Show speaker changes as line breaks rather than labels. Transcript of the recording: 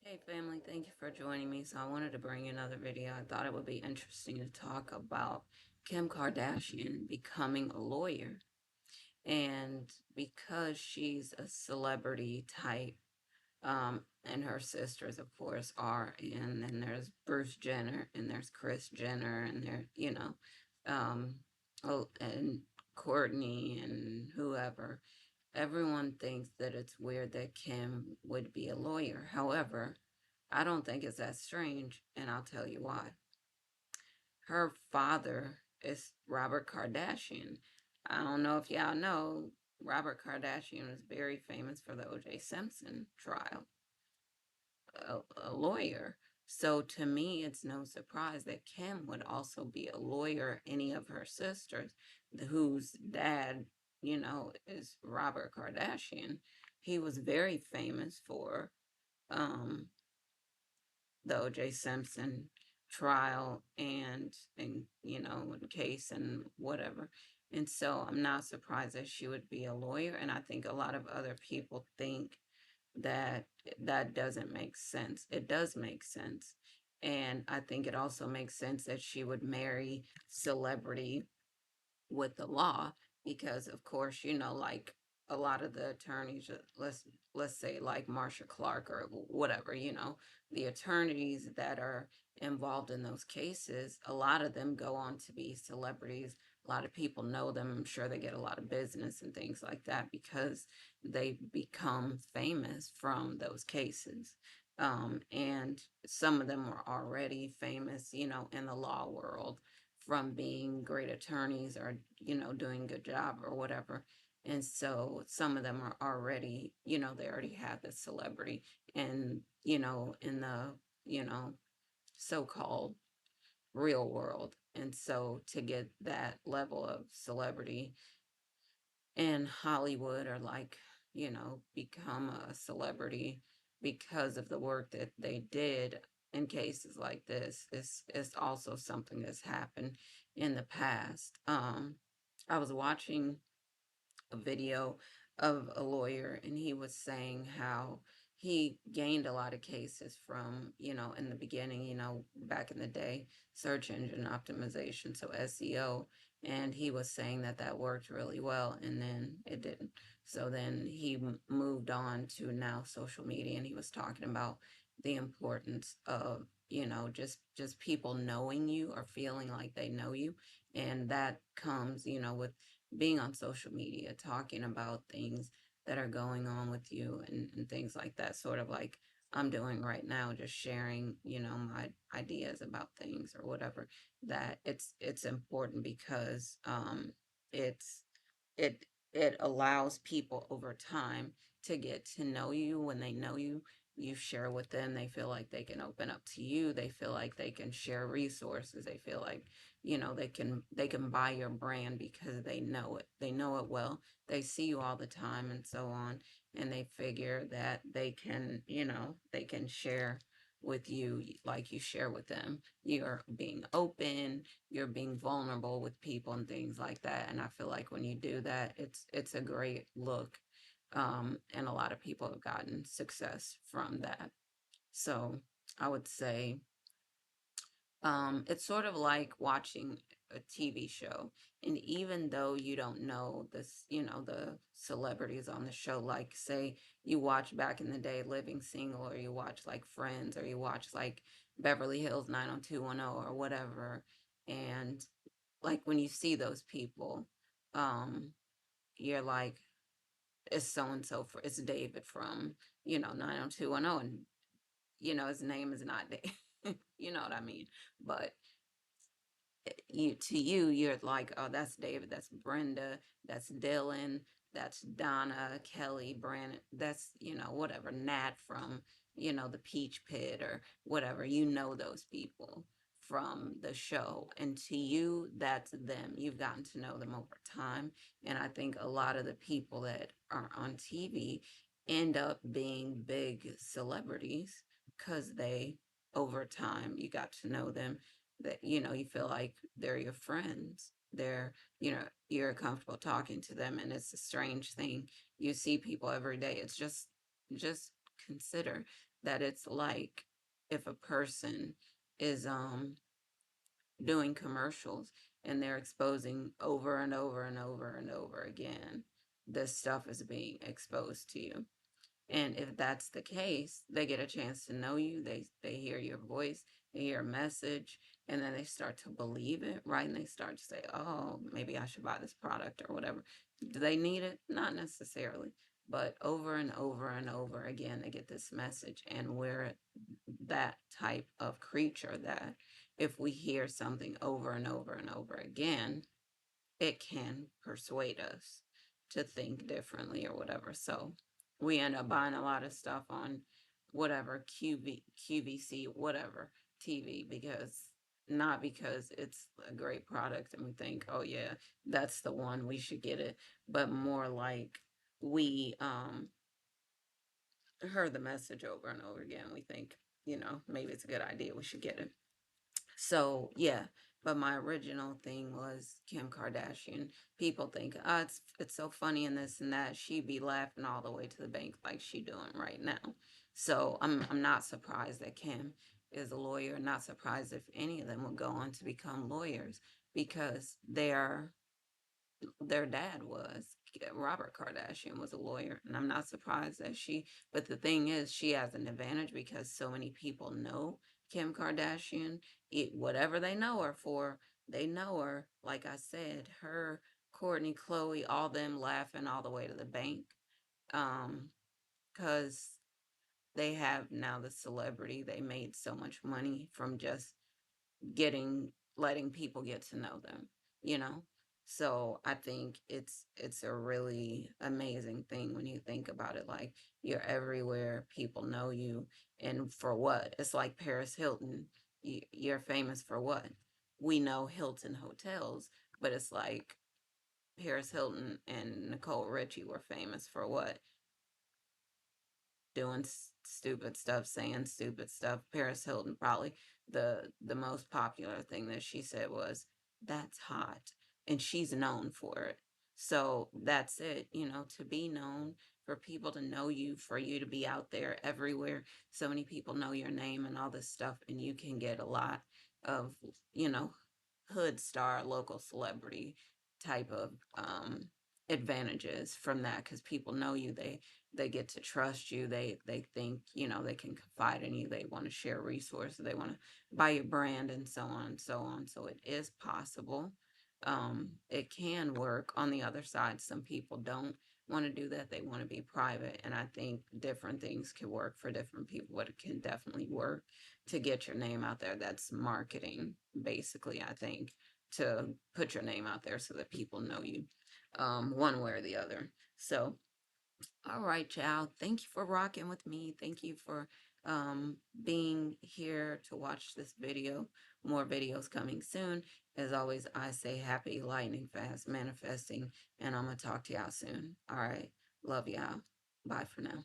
Hey family, thank you for joining me. So I wanted to bring you another video. I thought it would be interesting to talk about Kim Kardashian becoming a lawyer. And because she's a celebrity type, and her sisters, of course, are, and then there's Bruce Jenner, and there's Kris Jenner, and um, oh, and Courtney, and whoever. Everyone thinks that it's weird that Kim would be a lawyer. However, I don't think it's that strange, and I'll tell you why. Her father is Robert Kardashian. I don't know if y'all know, Robert Kardashian was very famous for the O.J. Simpson trial, a lawyer. So to me, it's no surprise that Kim would also be a lawyer. Any of her sisters, whose dad, is Robert Kardashian. He was very famous for um, the O.J. Simpson trial and case and whatever. And so I'm not surprised that she would be a lawyer. And I think a lot of other people think that that doesn't make sense. It does make sense. And I think it also makes sense that she would marry celebrity with the law because of course like a lot of the attorneys, let's say like Marsha Clark or whatever, the attorneys that are involved in those cases, a lot of them go on to be celebrities. A lot of people know them. I'm sure they get a lot of business and things like that because they become famous from those cases. And some of them are already famous, in the law world from being great attorneys or, doing a good job or whatever. And so some of them are already, they already have the celebrity and, in the, you know, so-called real world. And so to get that level of celebrity in Hollywood or become a celebrity because of the work that they did in cases like this is also something that's happened in the past. I was watching a video of a lawyer and he was saying how he gained a lot of cases from, in the beginning, back in the day, search engine optimization, so SEO. And he was saying that that worked really well and then it didn't. So then he moved on to now social media and he was talking about the importance of, just people knowing you or feeling like they know you. And that comes, with being on social media, talking about things that are going on with you and things like that, sort of like I'm doing right now, just sharing, my ideas about things or whatever, that it's important because it's it it allows people over time to get to know you. When they know you, you share with them, they feel like they can open up to you, they feel like they can share resources, they feel like they can buy your brand because they know it well, they see you all the time and so on, and they figure that they can share with you like you share with them. You're being open, you're being vulnerable with people and things like that. And I feel like when you do that, it's a great look. And a lot of people have gotten success from that. So I would say it's sort of like watching a TV show. And even though you don't know this, the celebrities on the show, like say you watch back in the day Living Single, or you watch like Friends, or you watch like Beverly Hills 90210 or whatever. And like when you see those people, um, you're like, it's so and so, for it's David from, 90210, and his name is not Dave. You know what I mean? But you're like, oh, that's David, that's Brenda, that's Dylan, that's Donna, Kelly, Brandon, that's, whatever, Nat from, the Peach Pit or whatever. Those people from the show, and to you, that's them. You've gotten to know them over time. And I think a lot of the people that are on TV end up being big celebrities because they, over time, you got to know them, that you feel like they're your friends, you're comfortable talking to them. And it's a strange thing, you see people every day. It's just consider that it's like if a person is doing commercials and they're exposing over and over and over and over again, this stuff is being exposed to you. And if that's the case, they get a chance to know you. They hear your voice, they hear a message, and then they start to believe it, right? And they start to say, "Oh, maybe I should buy this product or whatever." Do they need it? Not necessarily, but over and over and over again, they get this message, and we're that type of creature that if we hear something over and over and over again, it can persuade us to think differently or whatever. So we end up buying a lot of stuff on whatever QVC, whatever TV, because not because it's a great product and we think, oh yeah, that's the one, we should get it, but more like we heard the message over and over again. We think, maybe it's a good idea, we should get it. So yeah, but my original thing was Kim Kardashian. People think, it's so funny and this and that. She be laughing all the way to the bank like she doing right now. So I'm not surprised that Kim is a lawyer. Not surprised if any of them would go on to become lawyers because their dad was. Robert Kardashian was a lawyer, and I'm not surprised that but the thing is, she has an advantage because so many people know Kim Kardashian. Whatever they know her for, they know her. Like I said, her, Courtney, Chloe, all them laughing all the way to the bank. Because they have now the celebrity. They made so much money from just letting people get to know them, you know? So I think it's a really amazing thing when you think about it. Like, you're everywhere, people know you, and for what? It's like Paris Hilton. You're famous for what? We know Hilton hotels, but it's like Paris Hilton and Nicole Richie were famous for what? Doing stupid stuff, saying stupid stuff. Paris Hilton, probably the most popular thing that she said was, "That's hot," and she's known for it. So that's it, to be known, for people to know you, for you to be out there everywhere. So many people know your name and all this stuff, and you can get a lot of, you know, hood star, local celebrity type of advantages from that, because people know you. They get to trust you. They think, they can confide in you. They want to share resources. They want to buy your brand and so on and so on. So it is possible. It can work. On the other side, some people don't want to do that. They want to be private. And I think different things can work for different people, but it can definitely work to get your name out there. That's marketing, basically, I think, to put your name out there so that people know you, one way or the other. So all right, child. Thank you for rocking with me. Thank you for being here to watch this video. More videos coming soon. As always, I say happy lightning fast manifesting, and I'm going to talk to y'all soon. All right. Love y'all. Bye for now.